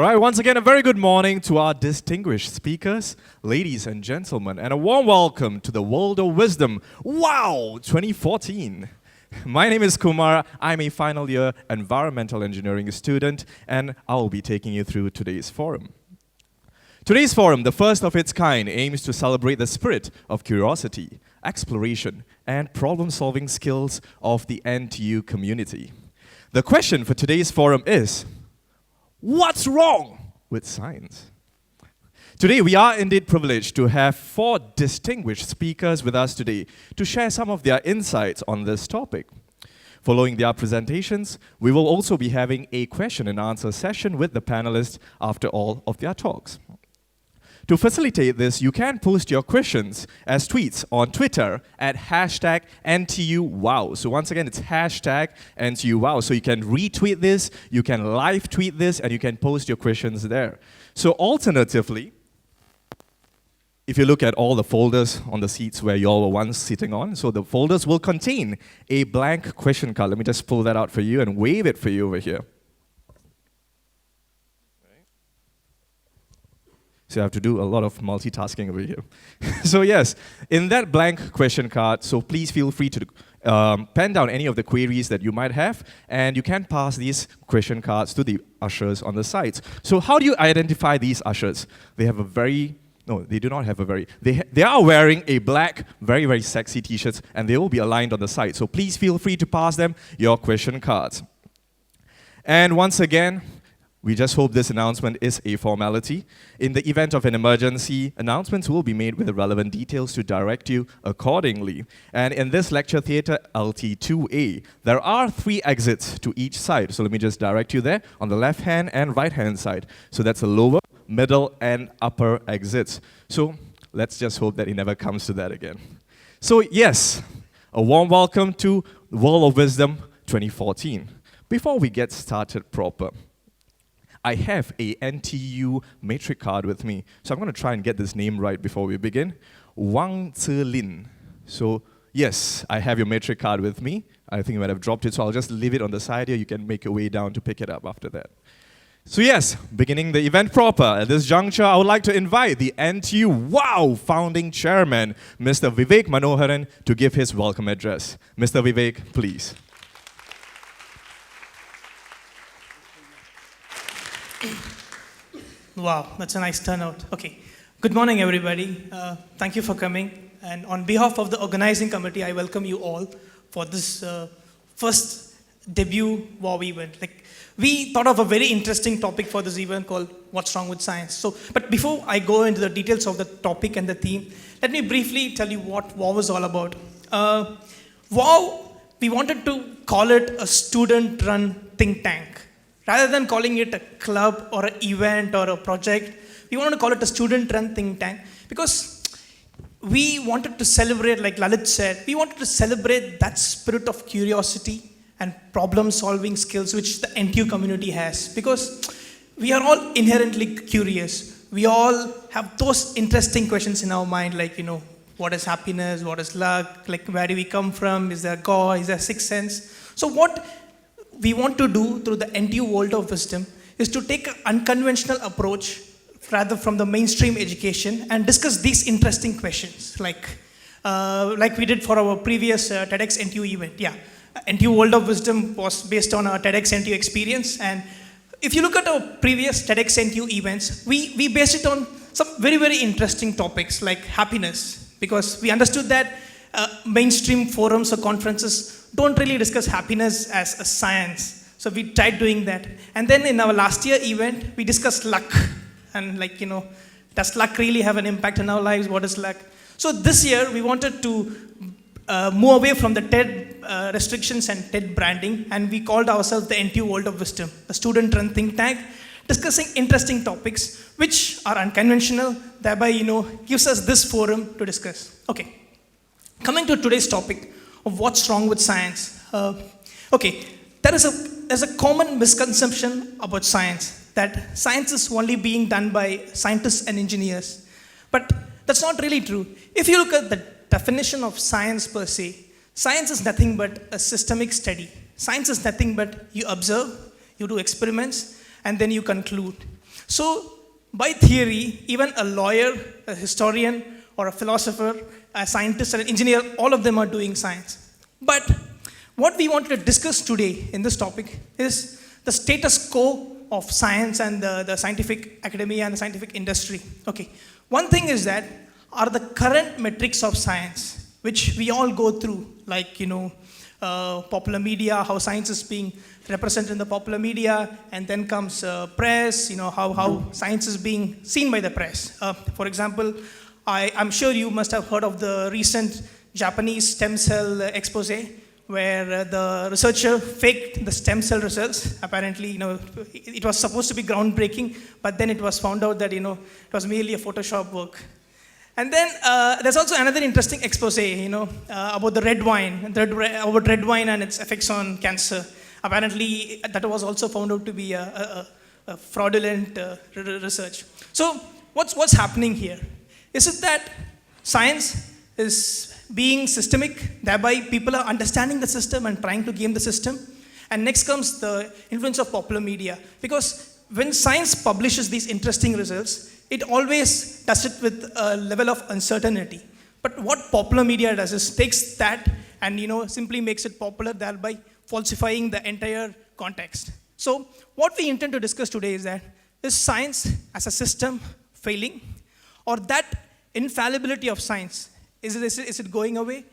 right, once again, a very good morning to our distinguished speakers, ladies and gentlemen, and a warm welcome to the World of Wisdom, wow, 2014. My name is Kumar, I'm a final year environmental engineering student, and I'll be taking you through today's forum. Today's forum, the first of its kind, aims to celebrate the spirit of curiosity, exploration, and problem-solving skills of the NTU community. The question for today's forum is, what's wrong with science? Today, we are indeed privileged to have 4 distinguished speakers with us today to share some of their insights on this topic. Following their presentations, we will also be having a question and answer session with the panelists after all of their talks. To facilitate this, you can post your questions as tweets on Twitter at #NTUWow. So once again, it's #NTUWow. So you can retweet this, you can live tweet this, and you can post your questions there. So alternatively, if you look at all the folders on the seats where you all were once sitting on, so the folders will contain a blank question card. Let me just pull that out for you and wave it for you over here. So I have to do a lot of multitasking over here. So yes, in that blank question card, so please feel free to pen down any of the queries that you might have, and you can pass these question cards to the ushers on the sides. So how do you identify these ushers? They have a very, no, they do not have a very, they are wearing a black, very, very sexy t-shirts, and they will be aligned on the side. So please feel free to pass them your question cards. And once again, we just hope this announcement is a formality. In the event of an emergency, announcements will be made with the relevant details to direct you accordingly. And in this lecture theater, LT2A, there are 3 exits to each side. So let me just direct you there on the left-hand and right-hand side. So that's the lower, middle, and upper exits. So let's just hope that it never comes to that again. So yes, a warm welcome to World of Wisdom 2014. Before we get started proper, I have a NTU matric card with me, so I'm going to try and get this name right before we begin. Wang Zilin. So yes, I have your matric card with me. I think you might have dropped it, so I'll just leave it on the side here. You can make your way down to pick it up after that. So yes, beginning the event proper. At this juncture, I would like to invite the NTU WOW founding chairman, Mr. Vivek Manoharan, to give his welcome address. Mr. Vivek, please. Wow, that's a nice turnout. Okay. Good morning, everybody. Thank you for coming. And on behalf of the organizing committee, I welcome you all for this first debut WOW event. We thought of a very interesting topic for this event called What's Wrong with Science. But before I go into the details of the topic and the theme, let me briefly tell you what WOW is all about. WOW, we wanted to call it a student-run think tank. Rather than calling it a club or an event or a project, we wanted to call it a student-run think tank because we wanted to celebrate, like Lalit said, we wanted to celebrate that spirit of curiosity and problem-solving skills which the NTU community has. Because we are all inherently curious. We all have those interesting questions in our mind, like, what is happiness, what is luck, like where do we come from, is there God, is there sixth sense? So what we want to do through the NTU World of Wisdom is to take an unconventional approach rather from the mainstream education and discuss these interesting questions like we did for our previous TEDx NTU event. Yeah, NTU World of Wisdom was based on our TEDx NTU experience, and if you look at our previous TEDx NTU events, we based it on some very, very interesting topics like happiness, because we understood that mainstream forums or conferences don't really discuss happiness as a science. So we tried doing that. And then in our last year event, we discussed luck. And does luck really have an impact in our lives? What is luck? So this year, we wanted to move away from the TED restrictions and TED branding, and we called ourselves the NTU World of Wisdom, a student-run think tank, discussing interesting topics which are unconventional, thereby, gives us this forum to discuss. Okay, coming to today's topic of what's wrong with science. There's a common misconception about science, that science is only being done by scientists and engineers. But that's not really true. If you look at the definition of science per se, science is nothing but a systemic study. Science is nothing but you observe, you do experiments, and then you conclude. So, by theory, even a lawyer, a historian, or a philosopher, a scientist, or an engineer, all of them are doing science. But what we wanted to discuss today in this topic is the status quo of science and the scientific academia and the scientific industry. Okay, one thing is that are the current metrics of science, which we all go through, like, popular media, how science is being represented in the popular media, and then comes press, how science is being seen by the press. For example, I'm sure you must have heard of the recent Japanese stem cell expose, where the researcher faked the stem cell results. Apparently, it was supposed to be groundbreaking, but then it was found out that, it was merely a Photoshop work. And then there's also another interesting expose, about the red wine, about red wine and its effects on cancer. Apparently, that was also found out to be a fraudulent research. So, what's happening here? Is it that science is being systemic, thereby people are understanding the system and trying to game the system? And next comes the influence of popular media. Because when science publishes these interesting results, it always does it with a level of uncertainty. But what popular media does is takes that and simply makes it popular, thereby falsifying the entire context. So what we intend to discuss today is that, is science as a system failing? Or that infallibility of science, is it going away?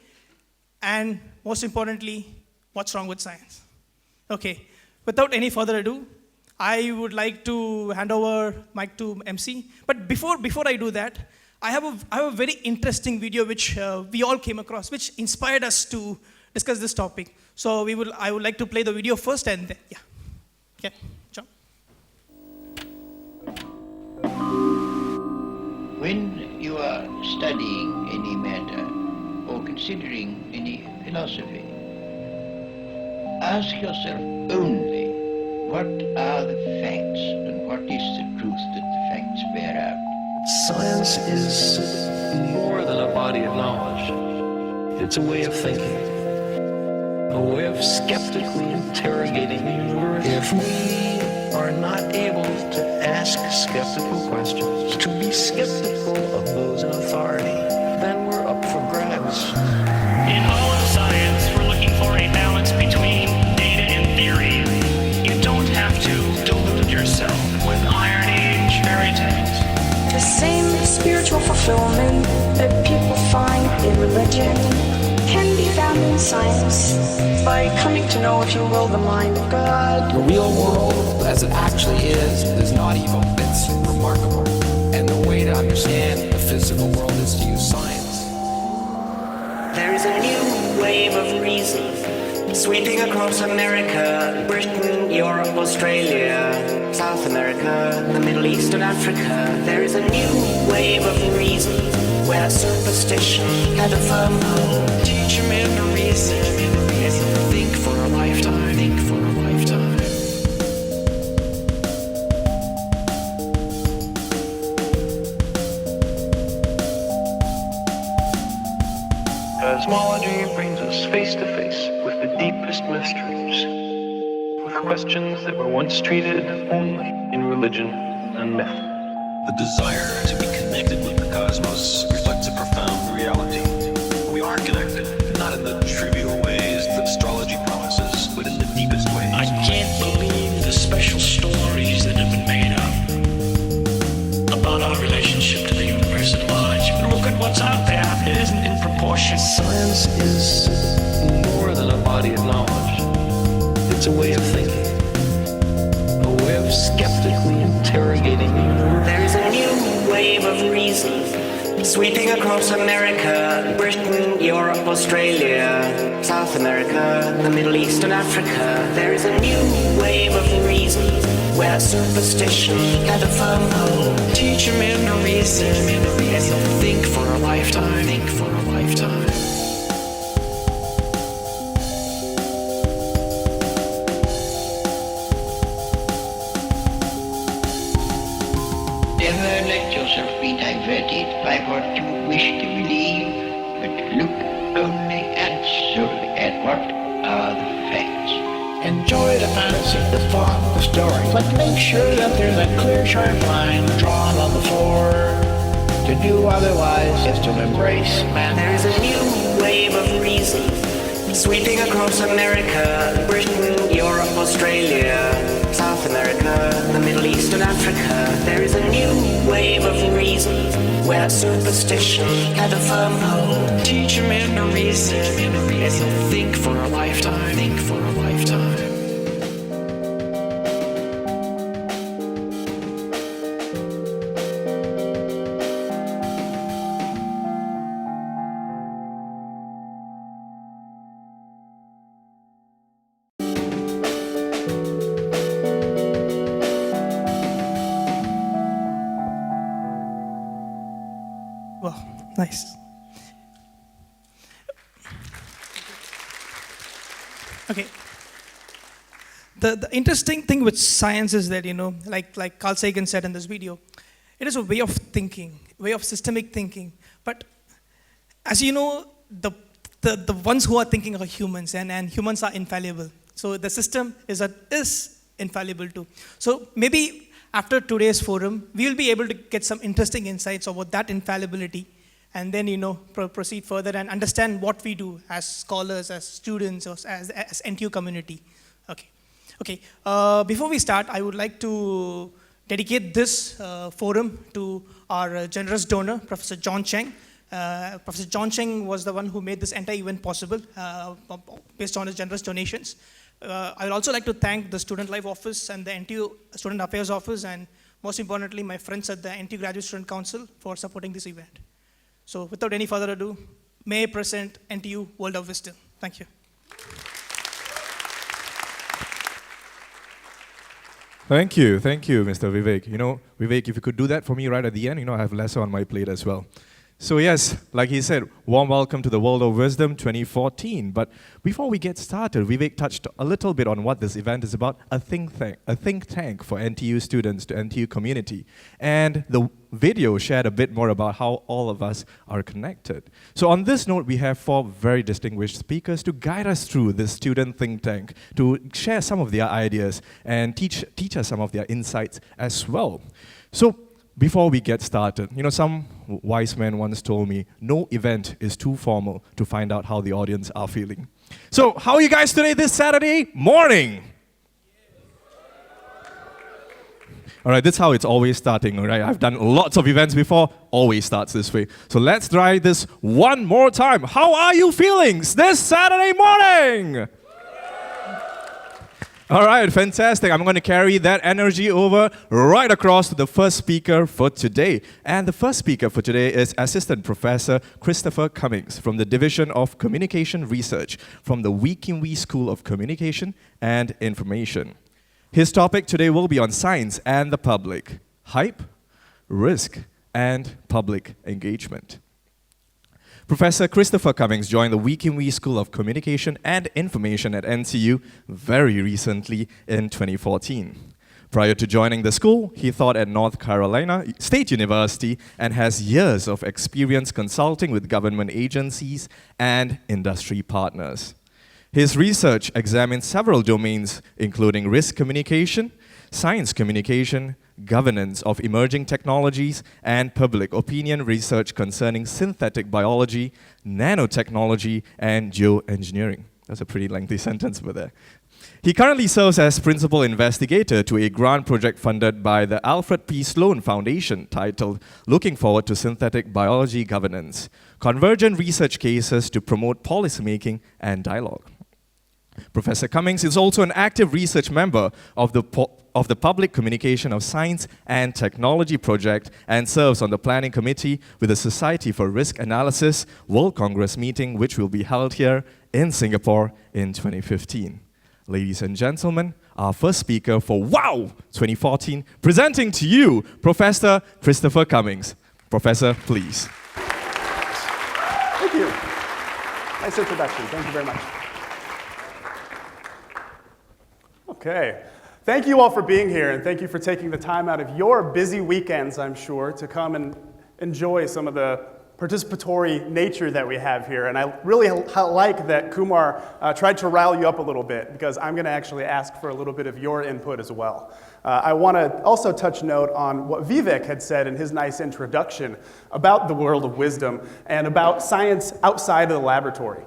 And most importantly, what's wrong with science? Okay, without any further ado, I would like to hand over mic to MC. But before I do that, I have a very interesting video which we all came across, which inspired us to discuss this topic. So I would like to play the video first, and then, yeah, John. When you are studying any matter or considering any philosophy, ask yourself only, what are the facts and what is the truth that the facts bear out? Science is more than a body of knowledge. It's a way of thinking, a way of skeptically interrogating the universe. If we are not able to ask skeptical questions, to be skeptical of those in authority, then we're up for grabs. In all of science, we're looking for a balance between data and theory. You don't have to delude yourself with Iron Age fairy tales. The same spiritual fulfillment that people find in religion can be found in science by coming to know, if you will, the mind of God. The real world, as it actually is not evil, it's remarkable. And the way to understand the physical world is to use science. There is a new wave of reason sweeping across America, Britain, Europe, Australia, South America, the Middle East and Africa. There is a new wave of reason where superstition had a firm hold. Teach a man to reason and he'll think for a lifetime. Think for a lifetime. Cosmology brings us face to face with the deepest mysteries, with questions that were once treated only in religion and myth. The desire to be connected with the cosmos reflects a profound reality. We are connected, not in the trivial ways that astrology promises, but in the deepest ways. I can't believe the special stories that have been made up about our relationship to the universe at large. But look at what's out there. It isn't in proportion. Science is more than a body of knowledge. It's a way of thinking, a way of skeptically interrogating the universe. There is a new wave of reason sweeping across America, Britain, Europe, Australia, South America, the Middle East and Africa. There is a new wave of reason where superstition had a firm hold. Teach a man to reason and he'll think for a lifetime. Think for a lifetime. Never let yourself be diverted by what you wish to believe, but look only and solely at what are the facts. Enjoy the fantasy, the fun, the story. But make sure that there's a clear, sharp line drawn on the floor. To do otherwise is to embrace man. There's a new wave of reason sweeping across America, Britain, Europe, Australia, South America, the Middle East and Africa. There is a new wave of reason where superstition had a firm hold. Teach a man to reason, and he'll think for a lifetime. Think for a lifetime. Wow, nice. Okay. The interesting thing with science is that, like Carl Sagan said in this video, it is a way of thinking, way of systemic thinking. But as you know, the ones who are thinking are humans, and humans are infallible. So the system is infallible too. So maybe after today's forum, we will be able to get some interesting insights about that infallibility, and then proceed further and understand what we do as scholars, as students, or as NTU community. Okay. Before we start, I would like to dedicate this forum to our generous donor, Professor John Cheng. Professor John Cheng was the one who made this entire event possible based on his generous donations. I would also like to thank the Student Life Office and the NTU Student Affairs Office, and most importantly, my friends at the NTU Graduate Student Council for supporting this event. So without any further ado, may I present NTU World of Wisdom. Thank you. Thank you, Mr. Vivek. Vivek, if you could do that for me right at the end, I have lesser on my plate as well. So yes, like he said, warm welcome to the World of Wisdom 2014. But before we get started, Vivek touched a little bit on what this event is about, a think tank for NTU students to NTU community. And the video shared a bit more about how all of us are connected. So on this note, we have 4 very distinguished speakers to guide us through this student think tank, to share some of their ideas and teach us some of their insights as well. So before we get started, some wise man once told me, no event is too formal to find out how the audience are feeling. So how are you guys today this Saturday morning? All right, that's how it's always starting, all right? I've done lots of events before, always starts this way. So let's try this one more time. How are you feeling this Saturday morning? All right, fantastic. I'm going to carry that energy over right across to the first speaker for today. And the first speaker for today is Assistant Professor Christopher Cummings from the Division of Communication Research from the Wee Kim Wee School of Communication and Information. His topic today will be on science and the public, hype, risk, and public engagement. Professor Christopher Cummings joined the Wee Kim Wee School of Communication and Information at NTU very recently in 2014. Prior to joining the school, he taught at North Carolina State University and has years of experience consulting with government agencies and industry partners. His research examines several domains, including risk communication, science communication, governance of emerging technologies, and public opinion research concerning synthetic biology, nanotechnology, and geoengineering. That's a pretty lengthy sentence over there. He currently serves as principal investigator to a grant project funded by the Alfred P. Sloan Foundation titled Looking Forward to Synthetic Biology Governance, Convergent Research Cases to Promote Policymaking and Dialogue. Professor Cummings is also an active research member of the Public Communication of Science and Technology Project and serves on the planning committee with the Society for Risk Analysis World Congress meeting, which will be held here in Singapore in 2015. Ladies and gentlemen, our first speaker for WOW 2014, presenting to you, Professor Christopher Cummings. Professor, please. Thank you. Nice introduction. Thank you very much. Okay. Thank you all for being here, and thank you for taking the time out of your busy weekends, I'm sure, to come and enjoy some of the participatory nature that we have here. And I really like that Kumar tried to rile you up a little bit, because I'm going to actually ask for a little bit of your input as well. I want to also touch note on what Vivek had said in his nice introduction about the world of wisdom and about science outside of the laboratory.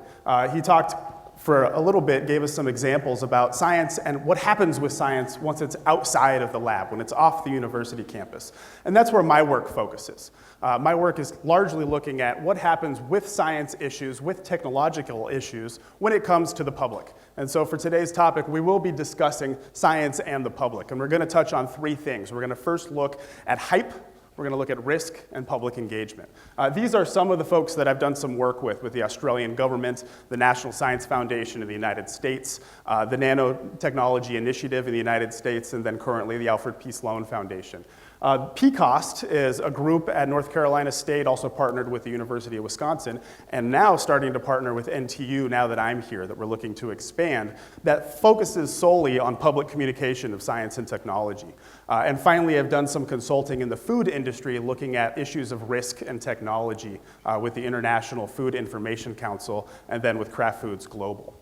He talked for a little bit, gave us some examples about science and what happens with science once it's outside of the lab, when it's off the university campus. And that's where my work focuses. My work is largely looking at what happens with science issues, with technological issues, when it comes to the public. And so for today's topic, we will be discussing science and the public. And we're going to touch on three things. We're going to first look at hype. We're going to look at risk and public engagement. These are some of the folks that I've done some work with the Australian government, the National Science Foundation in the United States, the Nanotechnology Initiative in the United States, and then currently the Alfred P. Sloan Foundation. PCOST is a group at North Carolina State, also partnered with the University of Wisconsin, and now starting to partner with NTU now that I'm here, that we're looking to expand, that focuses solely on public communication of science and technology. And finally, I've done some consulting in the food industry looking at issues of risk and technology with the International Food Information Council and then with Kraft Foods Global.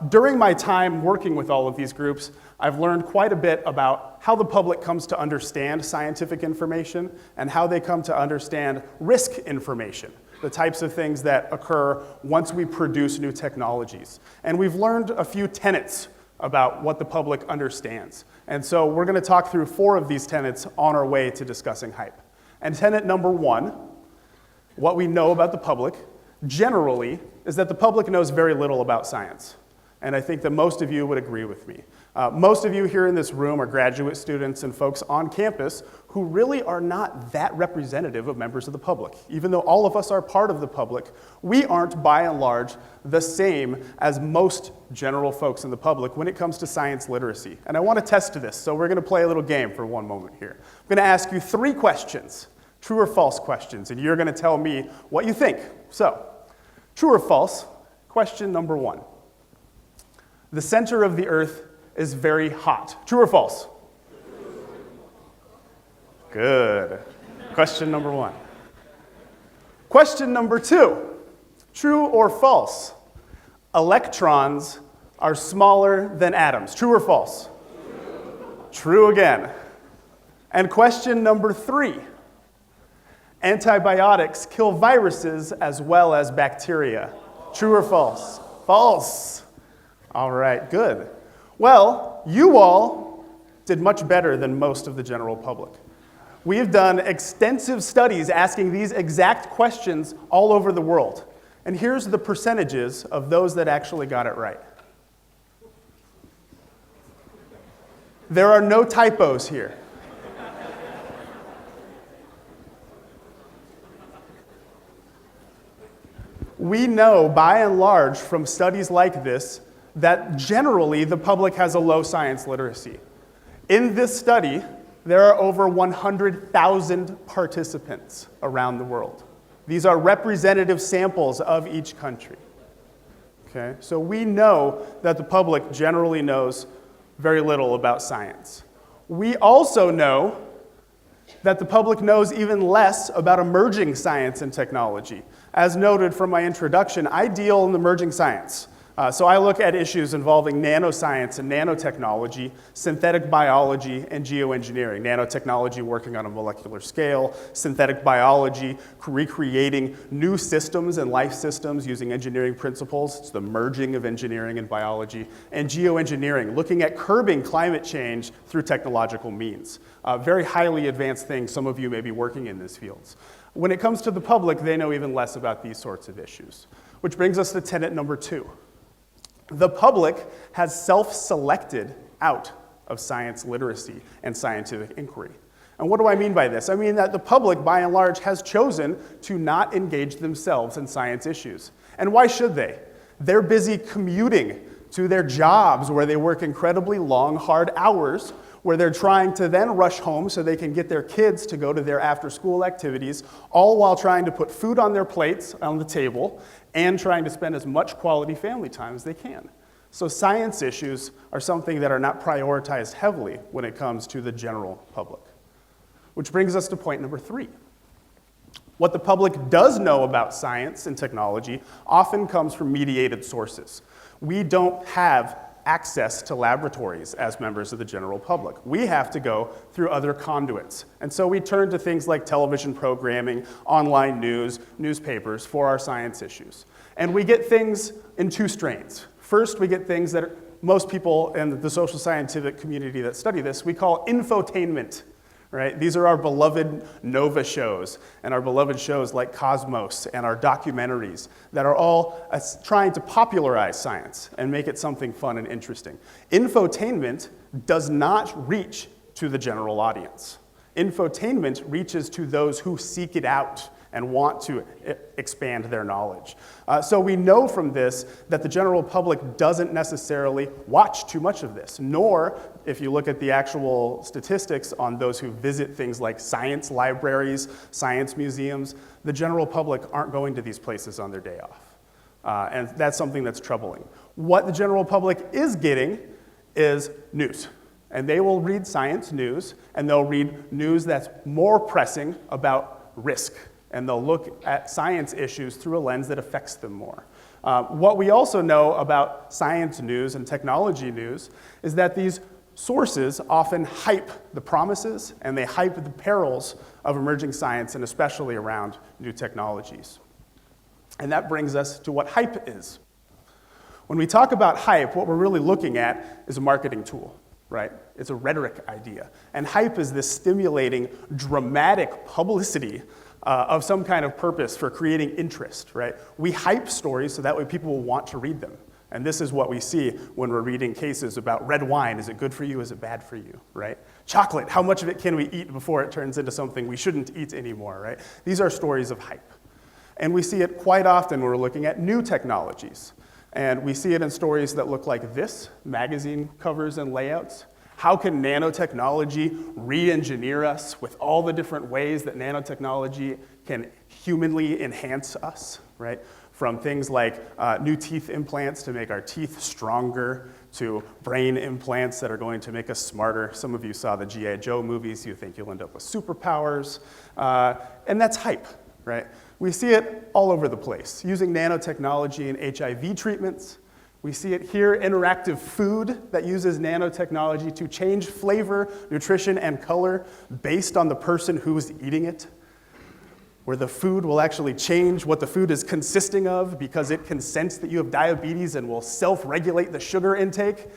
During my time working with all of these groups, I've learned quite a bit about how the public comes to understand scientific information and how they come to understand risk information, the types of things that occur once we produce new technologies. And we've learned a few tenets about what the public understands. And so we're going to talk through 4 of these tenets on our way to discussing hype. And tenet number 1, what we know about the public generally is that the public knows very little about science. And I think that most of you would agree with me. Most of you here in this room are graduate students and folks on campus who really are not that representative of members of the public. Even though all of us are part of the public, we aren't by and large the same as most general folks in the public when it comes to science literacy. And I want to test this, so we're going to play a little game for one moment here. I'm going to ask you 3 questions, true or false questions, and you're going to tell me what you think. So, true or false, question number 1. The center of the Earth is very hot. True or false? Good. Question number 1. Question number 2. True or false? Electrons are smaller than atoms. True or false? True again. And question number 3. Antibiotics kill viruses as well as bacteria. True or false? False. All right, good. Well, you all did much better than most of the general public. We have done extensive studies asking these exact questions all over the world. And here's the percentages of those that actually got it right. There are no typos here. We know, by and large, from studies like this, that generally the public has a low science literacy. In this study, there are over 100,000 participants around the world. These are representative samples of each country. Okay? So we know that the public generally knows very little about science. We also know that the public knows even less about emerging science and technology. As noted from my introduction, I deal in emerging science. So I look at issues involving nanoscience and nanotechnology, synthetic biology, and geoengineering. Nanotechnology working on a molecular scale, synthetic biology recreating new systems and life systems using engineering principles. It's the merging of engineering and biology. And geoengineering, looking at curbing climate change through technological means. Very highly advanced things. Some of you may be working in these fields. When it comes to the public, they know even less about these sorts of issues. Which brings us to tenet number 2. The public has self-selected out of science literacy and scientific inquiry. And what do I mean by this? I mean that the public, by and large, has chosen to not engage themselves in science issues. And why should they? They're busy commuting to their jobs where they work incredibly long, hard hours, where they're trying to then rush home so they can get their kids to go to their after-school activities, all while trying to put food on their plates, on the table, and trying to spend as much quality family time as they can. So science issues are something that are not prioritized heavily when it comes to the general public. Which brings us to point number 3. What the public does know about science and technology often comes from mediated sources. We don't have access to laboratories as members of the general public. We have to go through other conduits. And so we turn to things like television programming, online news, newspapers for our science issues. And we get things in two strains. First, we get things that most people in the social scientific community that study this, we call infotainment. Right? These are our beloved Nova shows and our beloved shows like Cosmos and our documentaries that are all trying to popularize science and make it something fun and interesting. Infotainment does not reach to the general audience. Infotainment reaches to those who seek it out and want to expand their knowledge. So we know from this that the general public doesn't necessarily watch too much of this, nor, if you look at the actual statistics on those who visit things like science libraries, science museums, the general public aren't going to these places on their day off. And that's something that's troubling. What the general public is getting is news. And they will read science news, and they'll read news that's more pressing about risk. And they'll look at science issues through a lens that affects them more. What we also know about science news and technology news is that these sources often hype the promises and they hype the perils of emerging science, and especially around new technologies. And that brings us to what hype is. When we talk about hype, what we're really looking at is a marketing tool, right? It's a rhetoric idea. And hype is this stimulating, dramatic publicity of some kind of purpose for creating interest, right? We hype stories so that way people will want to read them. And this is what we see when we're reading cases about red wine. Is it good for you? Is it bad for you, right? Chocolate, how much of it can we eat before it turns into something we shouldn't eat anymore, right? These are stories of hype. And we see it quite often when we're looking at new technologies. And we see it in stories that look like this, magazine covers and layouts. How can nanotechnology re-engineer us with all the different ways that nanotechnology can humanly enhance us, right? From things like new teeth implants to make our teeth stronger, to brain implants that are going to make us smarter. Some of you saw the G.I. Joe movies. You think you'll end up with superpowers. And that's hype, right? We see it all over the place, using nanotechnology in HIV treatments. We see it here, interactive food that uses nanotechnology to change flavor, nutrition, and color based on the person who's eating it, where the food will actually change what the food is consisting of because it can sense that you have diabetes and will self-regulate the sugar intake.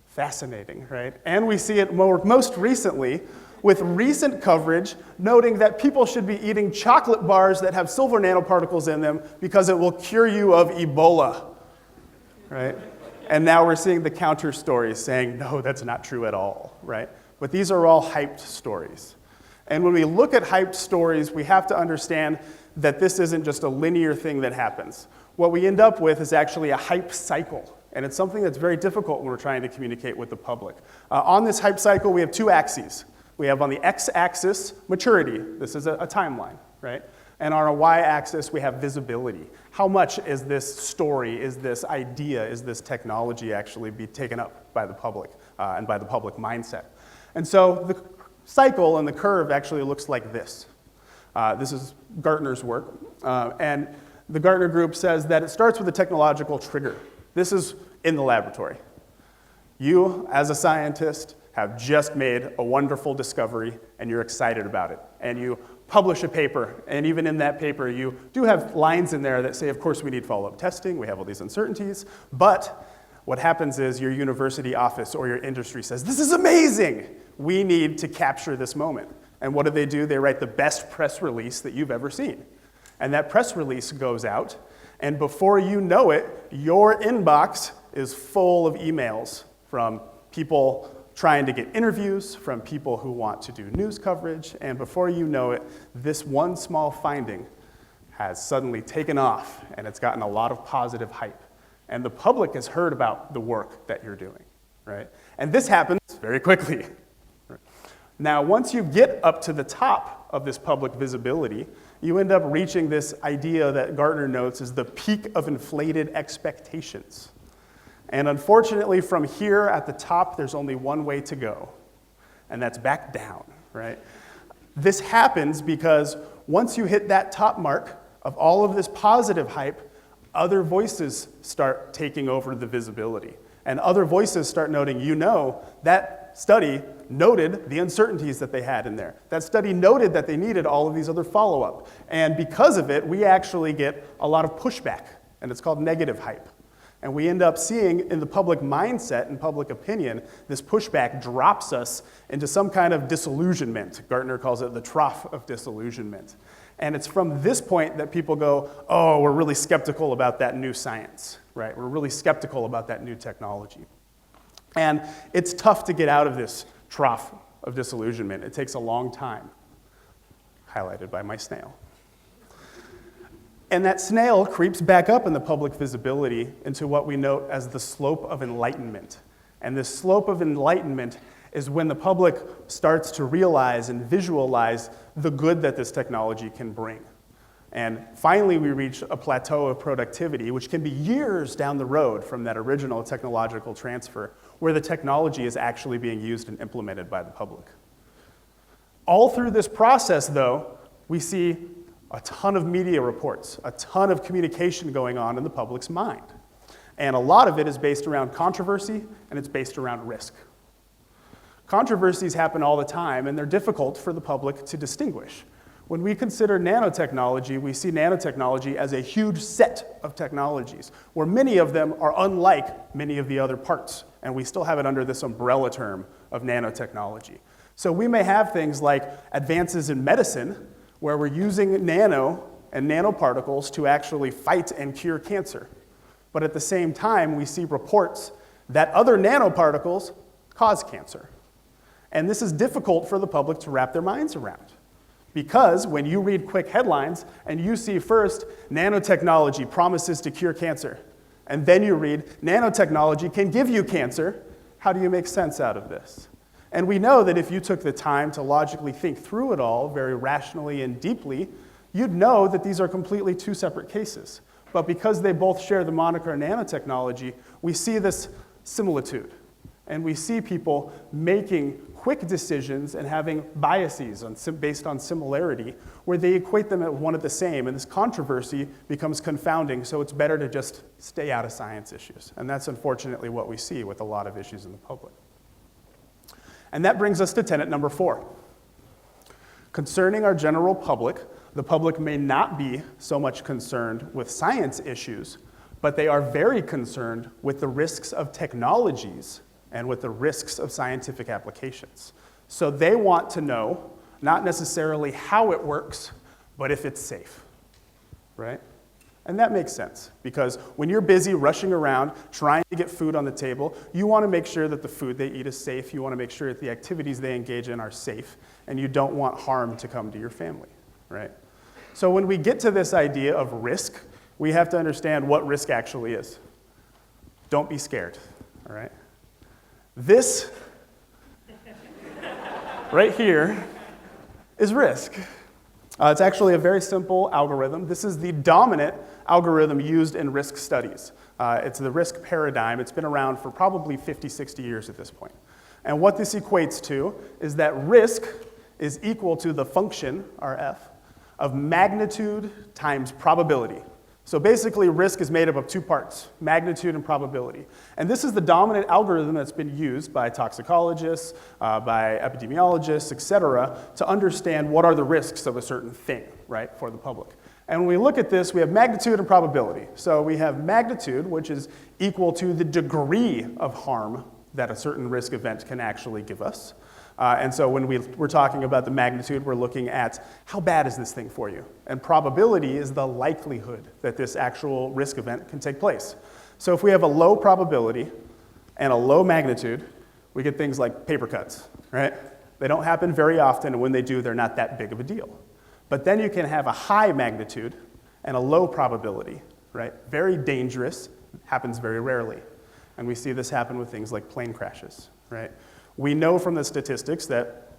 Fascinating, right? And we see it most recently with recent coverage noting that people should be eating chocolate bars that have silver nanoparticles in them because it will cure you of Ebola. Right? And now we're seeing the counter stories saying, no, that's not true at all, right? But these are all hyped stories. And when we look at hyped stories, we have to understand that this isn't just a linear thing that happens. What we end up with is actually a hype cycle. And it's something that's very difficult when we're trying to communicate with the public. On this hype cycle, we have two axes. We have on the x-axis, maturity. This is a timeline, right? And on our y-axis, we have visibility. How much is this story, is this idea, is this technology actually be taken up by the public and by the public mindset? And so the cycle and the curve actually looks like this. This is Gartner's work. And the Gartner group says that it starts with a technological trigger. This is in the laboratory. You, as a scientist, have just made a wonderful discovery, and you're excited about it. And you publish a paper, and even in that paper, you do have lines in there that say, of course, we need follow-up testing, we have all these uncertainties, but what happens is your university office or your industry says, this is amazing! We need to capture this moment. And what do? They write the best press release that you've ever seen. And that press release goes out, and before you know it, your inbox is full of emails from people trying to get interviews, from people who want to do news coverage, and before you know it, this one small finding has suddenly taken off, and it's gotten a lot of positive hype. And the public has heard about the work that you're doing, right? And this happens very quickly. Now, once you get up to the top of this public visibility, you end up reaching this idea that Gartner notes is the peak of inflated expectations. And unfortunately, from here at the top, there's only one way to go, and that's back down, right? This happens because once you hit that top mark of all of this positive hype, other voices start taking over the visibility. And other voices start noting, that study noted the uncertainties that they had in there. That study noted that they needed all of these other follow-up. And because of it, we actually get a lot of pushback, and it's called negative hype. And we end up seeing in the public mindset and public opinion, this pushback drops us into some kind of disillusionment. Gartner calls it the trough of disillusionment. And it's from this point that people go, oh, we're really skeptical about that new science, right? We're really skeptical about that new technology. And it's tough to get out of this trough of disillusionment. It takes a long time, highlighted by my snail. And that snail creeps back up in the public visibility into what we note as the slope of enlightenment. And this slope of enlightenment is when the public starts to realize and visualize the good that this technology can bring. And finally, we reach a plateau of productivity, which can be years down the road from that original technological transfer, where the technology is actually being used and implemented by the public. All through this process, though, we see a ton of media reports, a ton of communication going on in the public's mind. And a lot of it is based around controversy, and it's based around risk. Controversies happen all the time, and they're difficult for the public to distinguish. When we consider nanotechnology, we see nanotechnology as a huge set of technologies, where many of them are unlike many of the other parts, and we still have it under this umbrella term of nanotechnology. So we may have things like advances in medicine, where we're using nano and nanoparticles to actually fight and cure cancer. But at the same time, we see reports that other nanoparticles cause cancer. And this is difficult for the public to wrap their minds around. Because when you read quick headlines and you see first, nanotechnology promises to cure cancer, and then you read, nanotechnology can give you cancer, how do you make sense out of this? And we know that if you took the time to logically think through it all very rationally and deeply, you'd know that these are completely two separate cases. But because they both share the moniker nanotechnology, we see this similitude. And we see people making quick decisions and having biases based on similarity, where they equate them at one at the same, and this controversy becomes confounding, so it's better to just stay out of science issues. And that's unfortunately what we see with a lot of issues in the public. And that brings us to tenet number 4. Concerning our general public, the public may not be so much concerned with science issues, but they are very concerned with the risks of technologies and with the risks of scientific applications. So they want to know, not necessarily how it works, but if it's safe, right? And that makes sense, because when you're busy rushing around trying to get food on the table, you want to make sure that the food they eat is safe, you want to make sure that the activities they engage in are safe, and you don't want harm to come to your family, right? So when we get to this idea of risk, we have to understand what risk actually is. Don't be scared, all right? This right here is risk. It's actually a very simple algorithm. This is the dominant algorithm used in risk studies. It's the risk paradigm. It's been around for probably 50, 60 years at this point. And what this equates to is that risk is equal to the function, RF, of magnitude times probability. So basically, risk is made up of two parts, magnitude and probability. And this is the dominant algorithm that's been used by toxicologists, by epidemiologists, et cetera, to understand what are the risks of a certain thing, right, for the public. And when we look at this, we have magnitude and probability. So we have magnitude, which is equal to the degree of harm that a certain risk event can actually give us. And so when we're talking about the magnitude, we're looking at how bad is this thing for you? And probability is the likelihood that this actual risk event can take place. So if we have a low probability and a low magnitude, we get things like paper cuts, right? They don't happen very often, and when they do, they're not that big of a deal. But then you can have a high magnitude and a low probability, right? Very dangerous, happens very rarely. And we see this happen with things like plane crashes, right? We know from the statistics that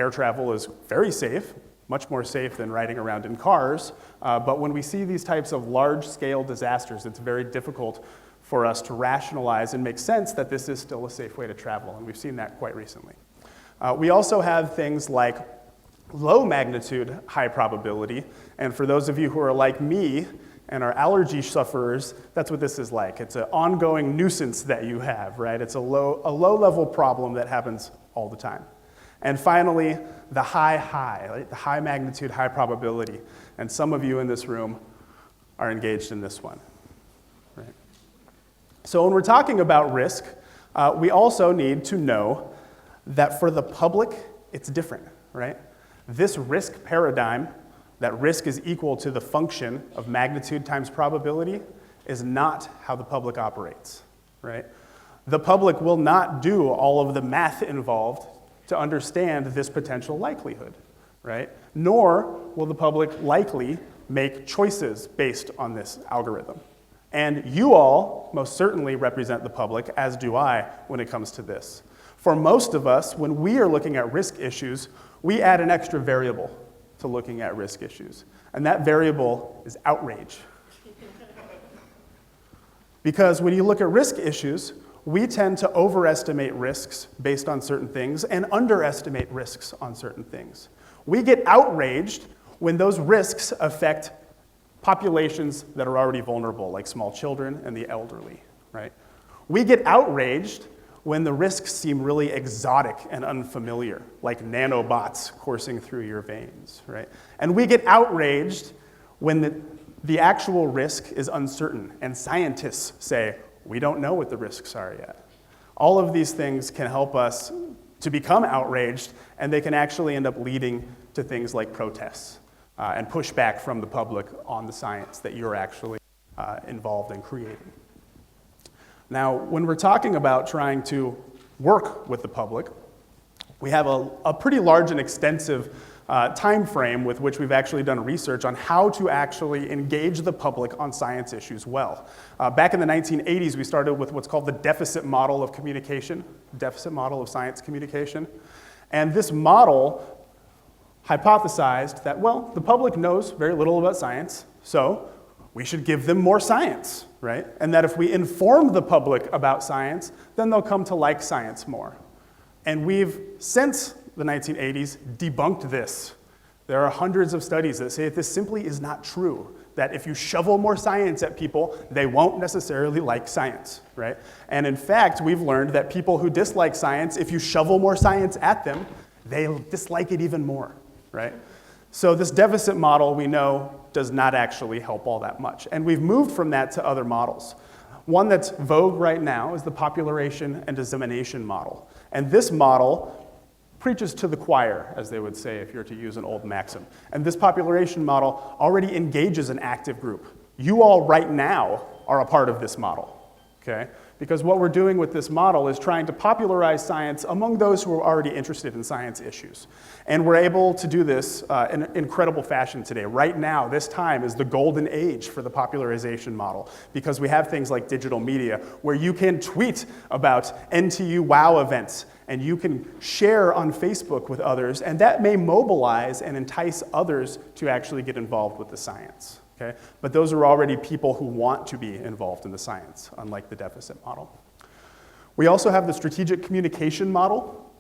air travel is very safe, much more safe than riding around in cars. But when we see these types of large-scale disasters, it's very difficult for us to rationalize and make sense that this is still a safe way to travel, and we've seen that quite recently. We also have things like low magnitude, high probability. And for those of you who are like me and are allergy sufferers, that's what this is like. It's an ongoing nuisance that you have, right? It's a low level problem that happens all the time. And finally, the high, right? The high magnitude, high probability. And some of you in this room are engaged in this one, right? So when we're talking about risk, we also need to know that for the public, it's different, right? This risk paradigm, that risk is equal to the function of magnitude times probability, is not how the public operates, right? The public will not do all of the math involved to understand this potential likelihood, right? Nor will the public likely make choices based on this algorithm. And you all most certainly represent the public, as do I, when it comes to this. For most of us, when we are looking at risk issues, we add an extra variable to looking at risk issues. And that variable is outrage. Because when you look at risk issues, we tend to overestimate risks based on certain things and underestimate risks on certain things. We get outraged when those risks affect populations that are already vulnerable, like small children and the elderly, right? We get outraged when the risks seem really exotic and unfamiliar, like nanobots coursing through your veins, right? And we get outraged when the actual risk is uncertain, and scientists say, we don't know what the risks are yet. All of these things can help us to become outraged, and they can actually end up leading to things like protests and pushback from the public on the science that you're actually involved in creating. Now, when we're talking about trying to work with the public, we have a pretty large and extensive time frame with which we've actually done research on how to actually engage the public on science issues well. Back in the 1980s, we started with what's called the deficit model of communication, deficit model of science communication. And this model hypothesized that, well, the public knows very little about science, so we should give them more science, right? And that if we inform the public about science, then they'll come to like science more. And we've, since the 1980s, debunked this. There are hundreds of studies that say that this simply is not true, that if you shovel more science at people, they won't necessarily like science, right? And in fact, we've learned that people who dislike science, if you shovel more science at them, they dislike it even more, right? So this deficit model, we know, does not actually help all that much. And we've moved from that to other models. One that's vogue right now is the population and dissemination model. And this model preaches to the choir, as they would say if you're to use an old maxim. And this population model already engages an active group. You all right now are a part of this model, okay? Because what we're doing with this model is trying to popularize science among those who are already interested in science issues. And we're able to do this in incredible fashion today. Right now, this time is the golden age for the popularization model, because we have things like digital media where you can tweet about NTU WOW events, and you can share on Facebook with others, and that may mobilize and entice others to actually get involved with the science. Okay? But those are already people who want to be involved in the science, unlike the deficit model. We also have the strategic communication model.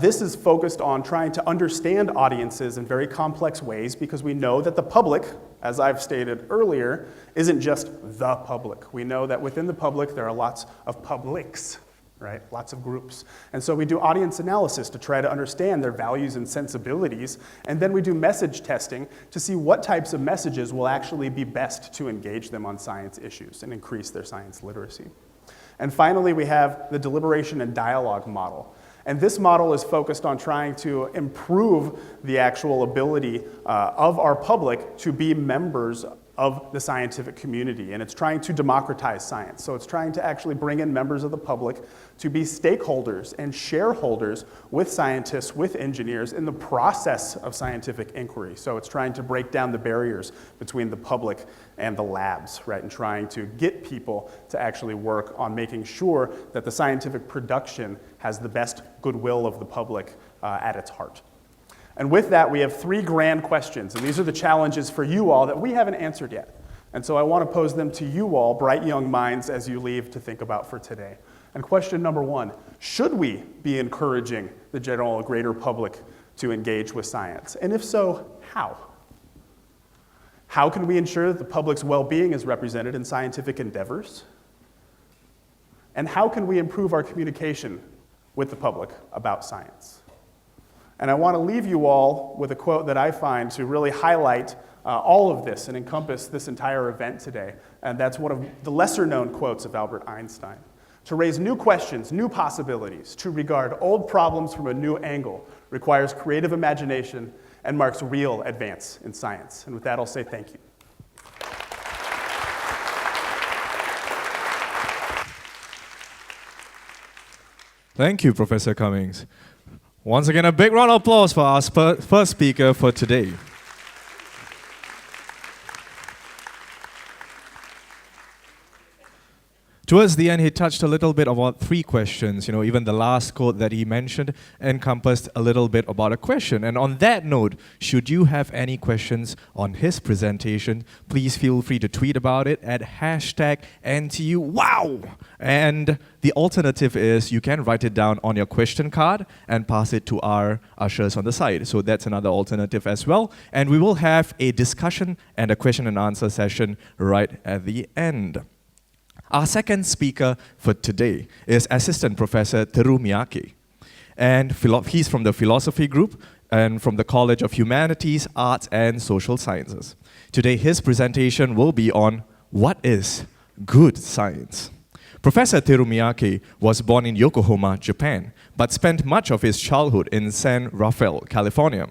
This is focused on trying to understand audiences in very complex ways, because we know that the public, as I've stated earlier, isn't just the public. We know that within the public there are lots of publics, right? Lots of groups. And so we do audience analysis to try to understand their values and sensibilities, and then we do message testing to see what types of messages will actually be best to engage them on science issues and increase their science literacy. And finally, we have the deliberation and dialogue model. And this model is focused on trying to improve the actual ability of our public to be members of the scientific community, and it's trying to democratize science. So it's trying to actually bring in members of the public to be stakeholders and shareholders with scientists, with engineers in the process of scientific inquiry. So it's trying to break down the barriers between the public and the labs, right, and trying to get people to actually work on making sure that the scientific production has the best goodwill of the public at its heart. And with that, we have three grand questions, and these are the challenges for you all that we haven't answered yet. And so I want to pose them to you all, bright young minds, as you leave to think about for today. And question number one, should we be encouraging the general greater public to engage with science? And if so, how? How can we ensure that the public's well-being is represented in scientific endeavors? And how can we improve our communication with the public about science? And I want to leave you all with a quote that I find to really highlight all of this and encompass this entire event today. And that's one of the lesser-known quotes of Albert Einstein. To raise new questions, new possibilities, to regard old problems from a new angle requires creative imagination and marks real advance in science. And with that, I'll say thank you. Thank you, Professor Cummings. Once again, a big round of applause for our first speaker for today. Towards the end, he touched a little bit about 3 questions. Even the last quote that he mentioned encompassed a little bit about a question. And on that note, should you have any questions on his presentation, please feel free to tweet about it at #NTUWow. And the alternative is you can write it down on your question card and pass it to our ushers on the side. So that's another alternative as well. And we will have a discussion and a question and answer session right at the end. Our second speaker for today is Assistant Professor Teru Miyake. And he's from the Philosophy Group and from the College of Humanities, Arts, and Social Sciences. Today, his presentation will be on what is good science. Professor Teru Miyake was born in Yokohama, Japan, but spent much of his childhood in San Rafael, California.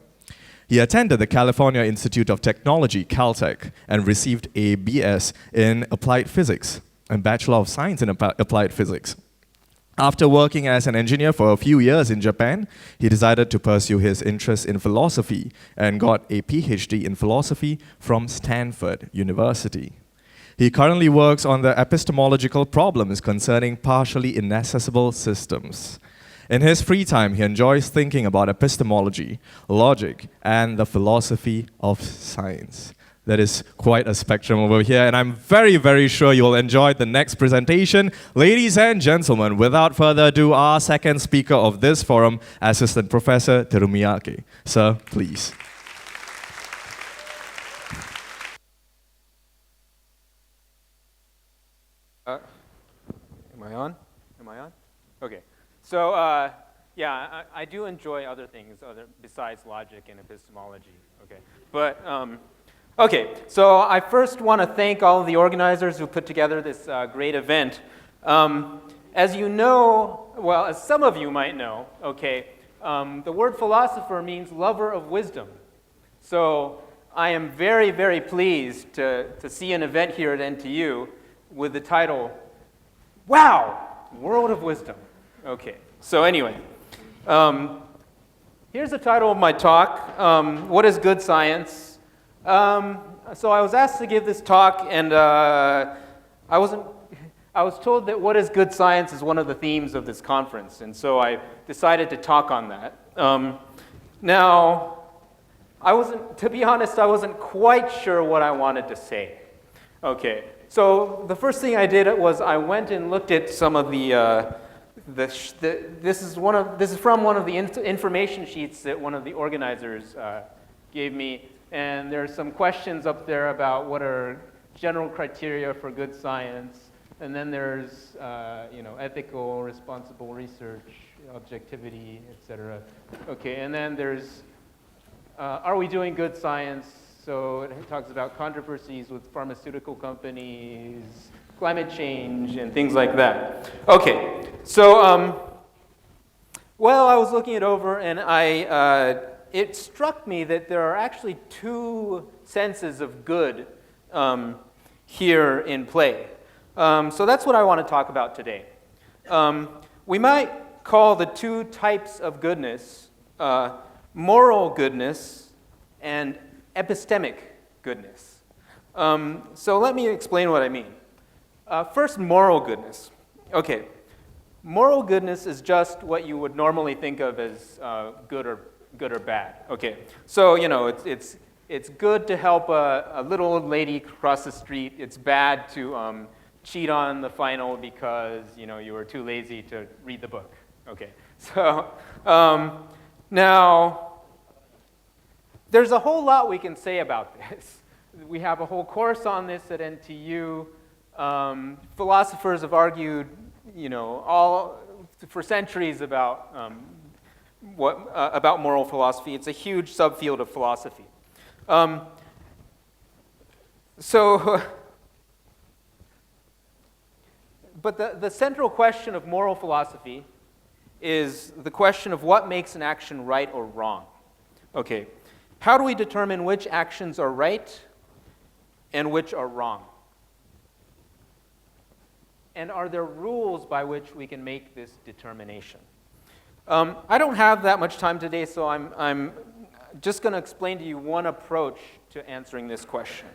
He attended the California Institute of Technology, Caltech, and received a BS in Applied Physics and Bachelor of Science in Applied Physics. After working as an engineer for a few years in Japan, he decided to pursue his interest in philosophy and got a PhD in philosophy from Stanford University. He currently works on the epistemological problems concerning partially inaccessible systems. In his free time, he enjoys thinking about epistemology, logic, and the philosophy of science. That is quite a spectrum over here, and I'm very, very sure you'll enjoy the next presentation. Ladies and gentlemen, without further ado, our second speaker of this forum, Assistant Professor Teru Miyake. Sir, please. Am I on? Am I on? Okay. So, yeah, I do enjoy other things besides logic and epistemology. Okay, but okay. So I first want to thank all of the organizers who put together this great event. As you know, well, as some of you might know, okay, the word philosopher means lover of wisdom. So I am very, very pleased to see an event here at NTU with the title, Wow, World of Wisdom. Okay, so anyway, here's the title of my talk, What is Good Science? So I was asked to give this talk, and I was told that what is good science is one of the themes of this conference, and so I decided to talk on that. Now, to be honest, I wasn't quite sure what I wanted to say. Okay, so the first thing I did was I went and looked at some of this is from one of the information sheets that one of the organizers gave me, and there's some questions up there about what are general criteria for good science, and then there's ethical, responsible research, objectivity, etc. Okay, and then there's are we doing good science? So it talks about controversies with pharmaceutical companies, climate change, and things like that. Okay, so well, I was looking it over, and it struck me that there are actually two senses of good here in play. So that's what I want to talk about today. We might call the two types of goodness moral goodness and epistemic goodness. So let me explain what I mean. First, moral goodness. Okay, moral goodness is just what you would normally think of as good or bad. Okay, so it's good to help a little old lady cross the street. It's bad to cheat on the final because you were too lazy to read the book. Okay, so now there's a whole lot we can say about this. We have a whole course on this at NTU. Philosophers have argued, all for centuries about about moral philosophy. It's a huge subfield of philosophy. But the central question of moral philosophy is the question of what makes an action right or wrong. Okay, how do we determine which actions are right and which are wrong? And are there rules by which we can make this determination? I don't have that much time today, so I'm just going to explain to you one approach to answering this question.